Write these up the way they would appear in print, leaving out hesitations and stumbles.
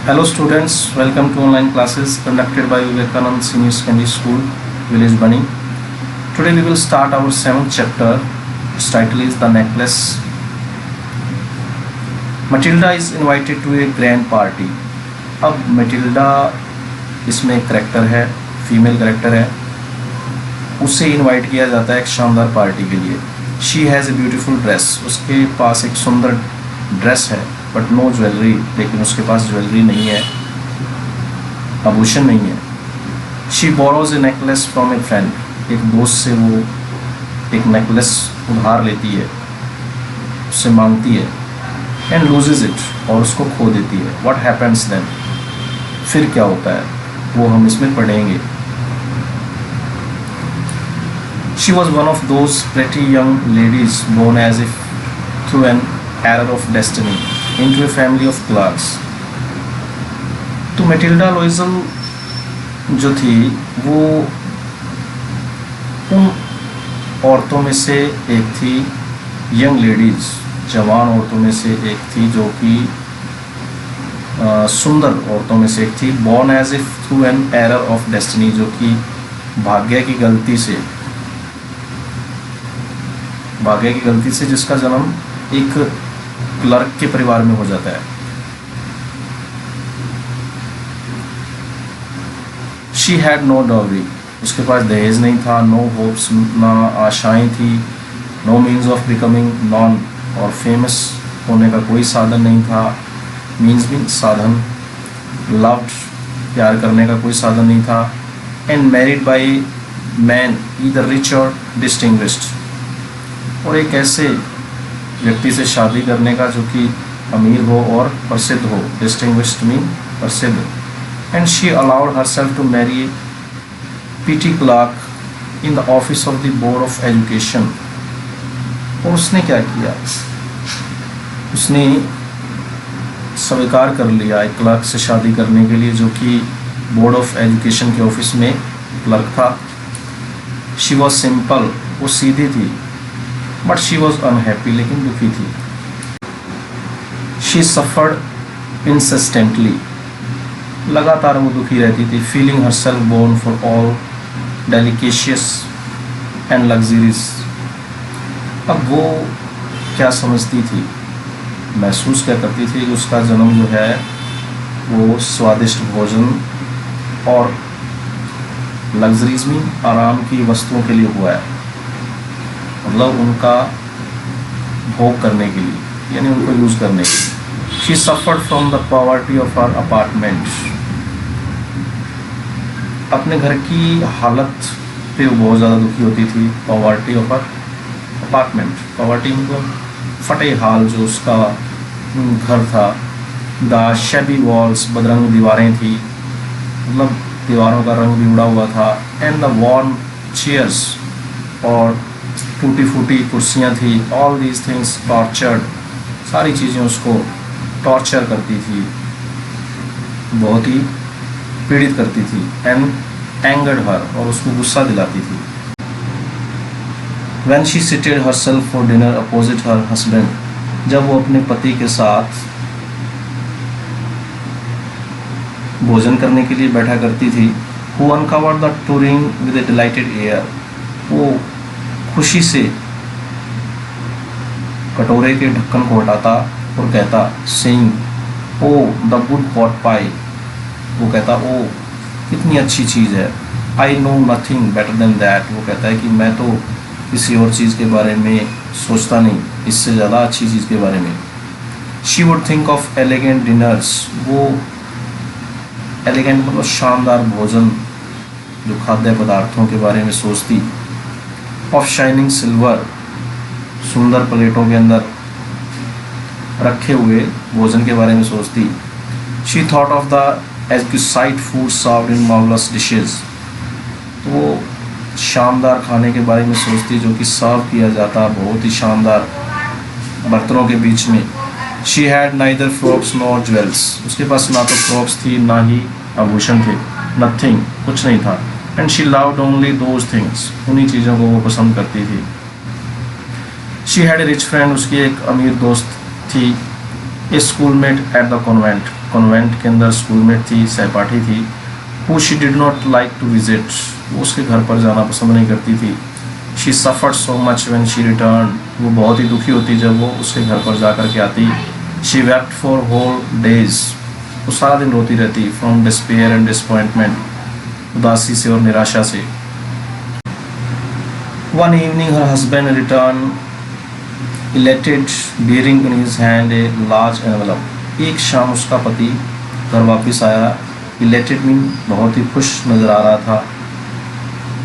Hello students, welcome to online classes conducted by Vivekanand Senior Secondary School, Village Bunny. Today we will start our 7th chapter. Its title is The Necklace. Matilda is invited to a grand party. अब Matilda इसमें एक character है, female character है, उसे invite किया जाता है एक शानदार पार्टी के लिए. She has a beautiful dress. उसके पास एक सुंदर ड्रेस है, बट नो ज्वेलरी. लेकिन उसके पास ज्वेलरी नहीं है, आभूषण नहीं है. She borrows A necklace from A friend. एक दोस्त से वो एक नेकलेस उधार लेती है, उससे मांगती है. एंड लूजेज इट, और उसको खो देती है. व्हाट हैपेंस देन, फिर क्या होता है वो हम इसमें पढ़ेंगे. She was one of those pretty young ladies born as if through an error of destiny into a family of clerks. तो मैटिल्डा लोइजल जो थी वो उन औरतों में से एक थी, यंग लेडीज, जवान औरतों में से एक थी, जो कि सुंदर औरतों में से एक थी. born as if through an error of destiny, जो कि भाग्य की गलती से जिसका जन्म एक क्लर्क के परिवार में हो जाता है. She had no dowry. उसके पास दहेज नहीं था. नो होप्स, ना आशाएं थी. No means of becoming known, और फेमस होने का कोई साधन नहीं था. मीन्स भी साधन. लव्ड, प्यार करने का कोई साधन नहीं था. And married by man either rich और डिस्टिंग्विश्ड, और एक ऐसे व्यक्ति से शादी करने का जो कि अमीर हो और प्रसिद्ध हो. डिस्टिंग्विश्ड मीन प्रसिद्ध. And she allowed herself to marry petty clerk in the office of the board of education. और उसने क्या किया, उसने स्वीकार कर लिया एक क्लर्क से शादी करने के लिए, जो कि बोर्ड ऑफ एजुकेशन के ऑफिस में क्लर्क था. शी वॉज सिंपल, वो सीधी थी. बट शी वॉज अनहैप्पी, लेकिन दुखी थी. शी सफर्ड इंसिस्टेंटली, लगातार वो दुखी रहती थी. Feeling her self born for all delicacies and luxuries. अब वो क्या समझती थी, महसूस क्या करती थी कि उसका जन्म जो है वो स्वादिष्ट भोजन और लग्जरीज में आराम की वस्तुओं के लिए हुआ है. मतलब उनका भोग करने के लिए, यानी उनको यूज़ करने के लिए. She suffered from the poverty of her apartment. अपने घर की हालत पे वो बहुत ज़्यादा दुखी होती थी. Poverty of her apartment, poverty मतलब फटे हाल जो उसका घर था. द शेबी वॉल्स, बदरंग दीवारें थी, मतलब दीवारों का रंग भी उड़ा हुआ था. एंड द वॉर्न चेयर्स, और टूटी फूटी कुर्सियाँ थी. ऑल दीज थिंग्स टॉर्चर्ड, सारी चीज़ें उसको टॉर्चर करती थी, बहुत ही पीड़ित करती थी. एंड एंगर्ड हर, और उसको गुस्सा दिलाती थी. When she seated herself for dinner opposite her husband, जब वो अपने पति के साथ भोजन करने के लिए बैठा करती थी. Who uncovered the touring with A dilated air, वो खुशी से कटोरे के ढक्कन को हटाता और कहता, saying, oh the good pot pie, वो कहता, ओ कितनी अच्छी चीज़ है. I know nothing better than that, वो कहता है कि मैं तो किसी और चीज़ के बारे में सोचता नहीं, इससे ज़्यादा अच्छी चीज़ के बारे में. She would think of elegant dinners, वो एलिगेंट मतलब शानदार भोजन, जो खाद्य पदार्थों के बारे में सोचती. ऑफ शाइनिंग सिल्वर, सुंदर प्लेटों के अंदर रखे हुए भोजन के बारे में सोचती. She thought of the excite food served in marvellous dishes, तो वो शानदार खाने के बारे में सोचती जो कि सर्व किया जाता बहुत ही शानदार बर्तनों के बीच में. She had neither frocks nor jewels, उसके पास ना तो फ्रॉक्स थी ना ही आभूषण थे. नथिंग, कुछ नहीं था. And she loved only those things, उन्हीं चीज़ों को वो पसंद करती थी. She had a rich friend, उसकी एक अमीर दोस्त थी. A schoolmate at the convent, convent के अंदर स्कूलमेट थी, सहपाठी थी, who she did not like to visit, वो उसके घर पर जाना पसंद नहीं करती थी। She suffered so much when she return, वो बहुत ही दुखी होती जब वो उसके घर पर जा कर के आती। She wept for whole days, वो सारा दिन रोती रहती, फ्रॉम डिस्पेयर एंड डिसअपॉइंटमेंट, उदासी से और निराशा से। One evening her husband return elated bearing in his hand a large envelope, एक शाम उसका पति घर वापस आया, elated मीन बहुत ही खुश नज़र आ रहा था,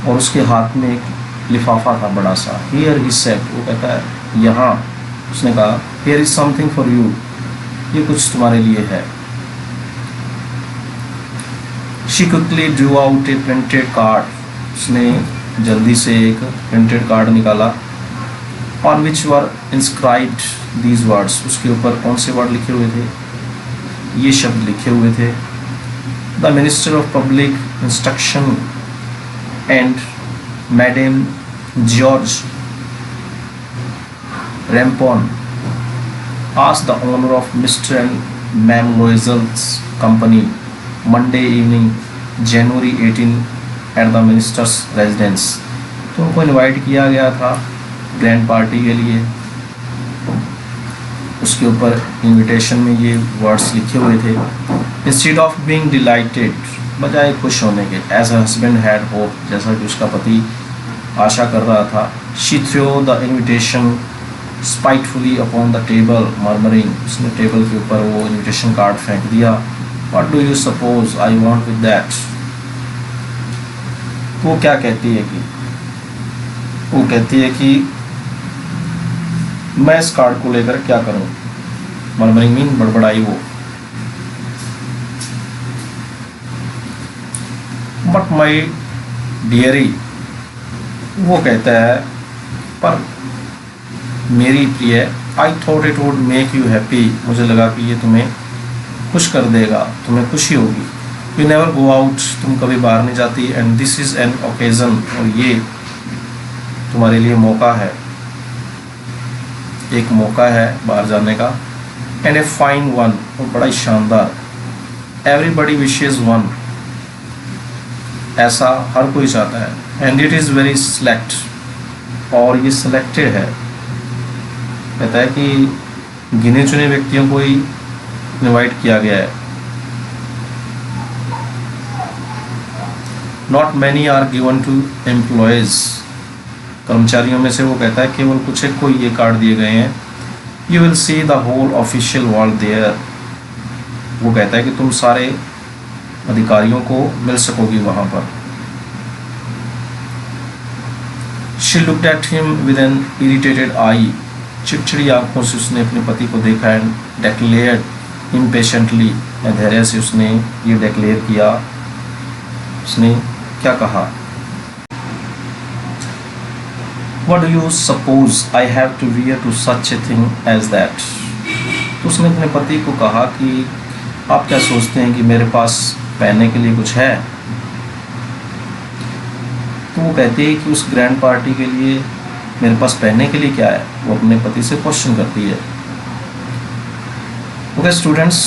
और उसके हाथ में एक लिफाफा था बड़ा सा। Here he said, वो कहता है यहाँ, उसने कहा Here is something for you, ये कुछ तुम्हारे लिए है। She quickly drew out a printed card, उसने जल्दी से एक प्रिंटेड कार्ड निकाला। On which were inscribed these words, उसके ऊपर कौन से वर्ड लिखे हुए थे, ये शब्द लिखे हुए थे। The Minister of Public Instruction and Madame George Rampon asked the owner of Mr. and Ma'am Loisel's company Monday evening, January 18 at the Minister's residence, तो उनको इनवाइट किया गया था ग्रैंड पार्टी के लिए। उसके ऊपर इनविटेशन में ये वर्ड्स लिखे हुए थे, इंस्टेड ऑफ बीइंग डिलाइटेड, बजाय खुश होने के, एज हस्बैंड हैड होप, जैसा कि उसका पति आशा कर रहा था। She threw the invitation spitefully upon the table murmuring, उसने टेबल के ऊपर वो इनविटेशन कार्ड फेंक दिया। What do you suppose I want with that, वो क्या कहती है कि, वो कहती है कि मैं इस कार्ड को लेकर क्या करूं, मर्मरिंग मीन बड़बड़ाई वो। बट माई डियरी, वो कहता है पर मेरी प्रिय, I thought it would make you happy, मुझे लगा कि ये तुम्हें खुश कर देगा, तुम्हें खुशी होगी। यू नेवर गो आउट, तुम कभी बाहर नहीं जाती, and this is an occasion, और ये तुम्हारे लिए मौका है, एक मौका है बाहर जाने का। एंड ए फाइन वन, और बड़ा ही शानदार। एवरीबडी विशेज वन, ऐसा हर कोई चाहता है। And it is very select, और ये सिलेक्टेड है। कहता है कि गिने चुने व्यक्तियों को ही इनवाइट किया गया है। Not many are given to employees, कर्मचारियों में से वो कहता है केवल कुछ एक को ये कार्ड दिए गए हैं। You will see the whole official world there, वो कहता है कि तुम सारे अधिकारियों को मिल सकोगी वहाँ पर। She looked at him with an irritated eye, चिड़चिड़ी आंखों से उसने अपने पति को देखा। एंड डेक्लेयर्ड इम्पेशेंटली, धैर्य से उसने ये डेक्लेयर किया। उसने क्या कहा, What do you suppose I have to wear to such a thing as that? तो उसने अपने पति को कहा कि आप क्या सोचते हैं कि मेरे पास पहनने के लिए कुछ है। तो वो कहती है कि उस ग्रैंड पार्टी के लिए मेरे पास पहनने के लिए क्या है, वो अपने पति से क्वेश्चन करती है। Okay students,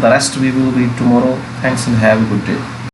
the rest we will read tomorrow. Thanks and have a good day.